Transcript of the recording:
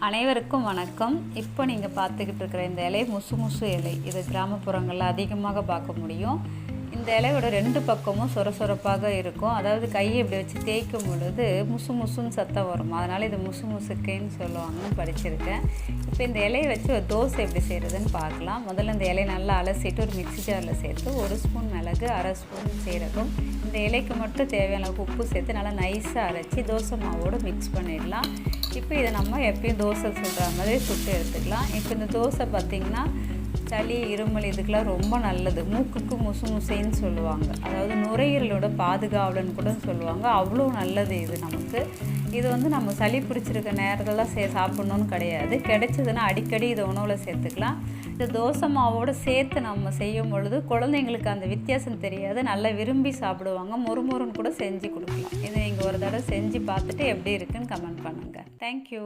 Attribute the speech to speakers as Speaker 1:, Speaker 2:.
Speaker 1: அனைவருக்கும் வணக்கம். இப்போ நீங்கள் பார்த்துக்கிட்டு இருக்கிற இந்த இலை முசு இலை. இது கிராமப்புறங்களில் அதிகமாக பார்க்க முடியும். இந்த இலையோட 2 பக்கமும் சொரசொரப்பாக இருக்கும். அதாவது கையை இப்படி வச்சு தேய்க்கும் பொழுது முசுன்னு சத்தம் வரும். அதனால் இது முசுக்கைன்னு சொல்லுவாங்கன்னு படிச்சிருக்கேன். இப்போ இந்த இலையை வச்சு ஒரு தோசை எப்படி செய்கிறதுன்னு பார்க்கலாம். முதல்ல இந்த இலையை நல்லா அலசிட்டு ஒரு மிக்ஸி ஜாரில் சேர்த்து 1 ஸ்பூன் மிளகு, 1/2 ஸ்பூன் சீரகம், இந்த இலைக்கு மட்டும் தேவையான உப்பு சேர்த்து நல்லா நைஸாக அரைச்சி தோசை மாவோடு மிக்ஸ் பண்ணிடலாம். இப்போ இதை நம்ம எப்பயும் தோசை சுடுற மாதிரி சுட்டு எடுத்துக்கலாம். இப்போ இந்த தோசை பார்த்திங்கன்னா சளி, இருமல் இதுக்கெலாம் ரொம்ப நல்லது. மூக்குக்கு முசைன்னு சொல்லுவாங்க. அதாவது நுரையீரலோட பாதுகாவலன்னு கூட சொல்லுவாங்க. அவ்வளோ நல்லது இது நமக்கு. இது நம்ம சளி பிடிச்சிருக்க நேரத்தில் சாப்பிட்ணுன்னு கிடையாது. கிடைச்சதுன்னா அடிக்கடி இதை உணவில் சேர்த்துக்கலாம். இந்த தோசை மாவோடு சேர்த்து நம்ம செய்யும் பொழுது குழந்தைங்களுக்கு அந்த வித்தியாசம் தெரியாது, நல்லா விரும்பி சாப்பிடுவாங்க. மொறுன்னு கூட செஞ்சு கொடுக்கலாம். இதை நீங்கள் ஒரு தடவை செஞ்சு பார்த்துட்டு எப்படி இருக்குன்னு கமெண்ட் பண்ணுங்கள். தேங்க்யூ.